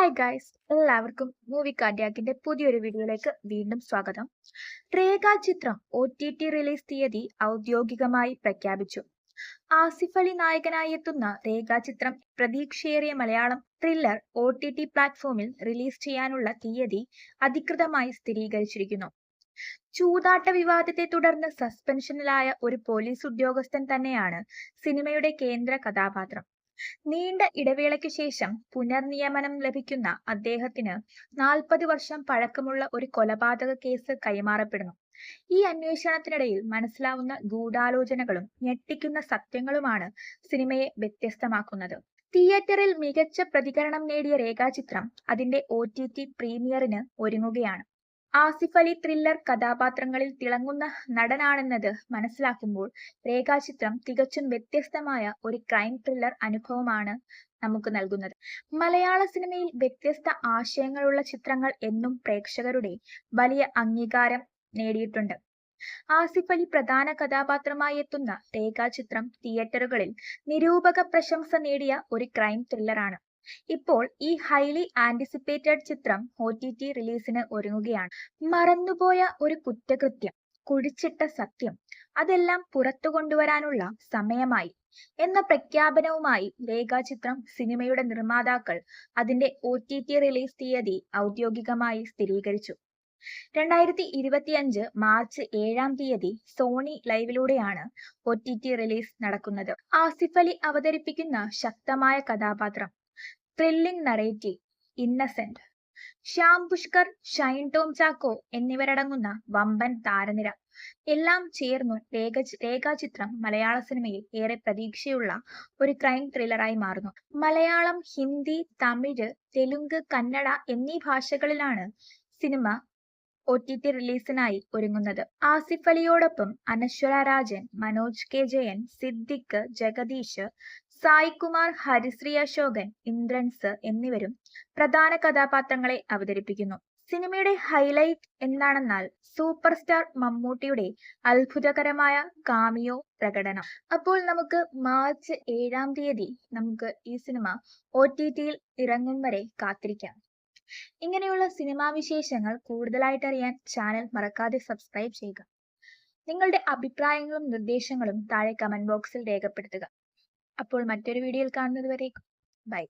Hi guys, എല്ലാവർക്കും movie കാർഡിയാക്കിന്റെ പുതിയൊരു വീഡിയോയിലേക്ക് വീണ്ടും സ്വാഗതം. രേഖാചിത്രം OTT റിലീസ് തീയതി ഔദ്യോഗികമായി പ്രഖ്യാപിച്ചു. ആസിഫ് അലി നായകനായി എത്തുന്ന രേഖാചിത്രം പ്രതീക്ഷയേറിയ മലയാളം ത്രില്ലർ OTT പ്ലാറ്റ്ഫോമിൽ റിലീസ് ചെയ്യാനുള്ള തീയതി അധികൃതമായി സ്ഥിരീകരിച്ചിരിക്കുന്നു. ചൂതാട്ട വിവാദത്തെ തുടർന്ന് സസ്പെൻഷനിലായ ഒരു പോലീസ് ഉദ്യോഗസ്ഥൻ തന്നെയാണ് സിനിമയുടെ കേന്ദ്ര കഥാപാത്രം. നീണ്ട ഇടവേളയ്ക്ക് ശേഷം പുനർനിയമനം ലഭിക്കുന്ന അദ്ദേഹത്തിന് 40 വർഷം പഴക്കമുള്ള ഒരു കൊലപാതക കേസ് കൈമാറപ്പെടുന്നു. ഈ അന്വേഷണത്തിനിടയിൽ മനസ്സിലാവുന്ന ഗൂഢാലോചനകളും ഞെട്ടിക്കുന്ന സത്യങ്ങളുമാണ് സിനിമയെ വ്യത്യസ്തമാക്കുന്നത്. തിയേറ്ററിൽ മികച്ച പ്രതികരണം നേടിയ രേഖാചിത്രം അതിന്റെ OTT പ്രീമിയറിന് ഒരുങ്ങുകയാണ്. ആസിഫ് അലി ത്രില്ലർ കഥാപാത്രങ്ങളിൽ തിളങ്ങുന്ന നടനാണെന്നത് മനസ്സിലാക്കുമ്പോൾ രേഖാചിത്രം തികച്ചും വ്യത്യസ്തമായ ഒരു ക്രൈം ത്രില്ലർ അനുഭവമാണ് നമുക്ക് നൽകുന്നത്. മലയാള സിനിമയിൽ വ്യത്യസ്ത ആശയങ്ങളുള്ള ചിത്രങ്ങൾ എന്നും പ്രേക്ഷകരുടെ വലിയ അംഗീകാരം നേടിയിട്ടുണ്ട്. ആസിഫ് അലി പ്രധാന കഥാപാത്രമായി എത്തുന്ന രേഖാചിത്രം തിയേറ്ററുകളിൽ നിരൂപക പ്രശംസ നേടിയ ഒരു ക്രൈം ത്രില്ലറാണ്. ഇപ്പോൾ ഈ ഹൈലി ആന്റിസിപ്പേറ്റഡ് ചിത്രം OTT റിലീസിന് ഒരുങ്ങുകയാണ്. മറന്നുപോയ ഒരു കുറ്റകൃത്യം, കുഴിച്ചിട്ട സത്യം, അതെല്ലാം പുറത്തു കൊണ്ടുവരാനുള്ള സമയമായി എന്ന പ്രഖ്യാപനവുമായി രേഖാചിത്രം സിനിമയുടെ നിർമ്മാതാക്കൾ അതിന്റെ OTT റിലീസ് തീയതി ഔദ്യോഗികമായി സ്ഥിരീകരിച്ചു. 2025 മാർച്ച് 7-ാം തീയതി സോണി ലൈവിലൂടെയാണ് OTT റിലീസ് നടക്കുന്നത്. ആസിഫ് അലി അവതരിപ്പിക്കുന്ന ശക്തമായ കഥാപാത്രം, ത്രില്ലിംഗ് നറേറ്റീവ്, ഇന്നസെന്റ്, ശ്യാം പുഷ്കർ, ഷൈൻ ടോം ചാക്കോ എന്നിവരടങ്ങുന്ന വമ്പൻ താരനിര എല്ലാം ചേർന്നു രേഖാചിത്രം മലയാള സിനിമയിൽ ഏറെ പ്രതീക്ഷയുള്ള ഒരു ക്രൈം ത്രില്ലറായി മാറുന്നു. മലയാളം, ഹിന്ദി, തമിഴ്, തെലുങ്ക്, കന്നഡ എന്നീ ഭാഷകളിലാണ് സിനിമ OTT റിലീസിനായി ഒരുങ്ങുന്നത്. ആസിഫ് അലിയോടൊപ്പം അനശ്വര രാജൻ, മനോജ് K ജയൻ, സിദ്ദിഖ്, ജഗദീഷ്, സായികുമാർ, ഹരിശ്രീ അശോകൻ, ഇന്ദ്രൻസ് എന്നിവരും പ്രധാന കഥാപാത്രങ്ങളെ അവതരിപ്പിക്കുന്നു. സിനിമയുടെ ഹൈലൈറ്റ് എന്താണെന്നാൽ സൂപ്പർ സ്റ്റാർ മമ്മൂട്ടിയുടെ അത്ഭുതകരമായ കാമിയോ പ്രകടനം. അപ്പോൾ നമുക്ക് മാർച്ച് 7-ാം തീയതി നമുക്ക് ഈ സിനിമ OTTയിൽ ഇറങ്ങും വരെ കാത്തിരിക്കാം. ഇങ്ങനെയുള്ള സിനിമാ വിശേഷങ്ങൾ കൂടുതലായിട്ട് അറിയാൻ ചാനൽ മറക്കാതെ സബ്സ്ക്രൈബ് ചെയ്യുക. നിങ്ങളുടെ അഭിപ്രായങ്ങളും നിർദ്ദേശങ്ങളും താഴെ കമന്റ് ബോക്സിൽ രേഖപ്പെടുത്തുക. അപ്പോൾ മറ്റൊരു വീഡിയോയിൽ കാണുന്നത് വരെ ബൈ.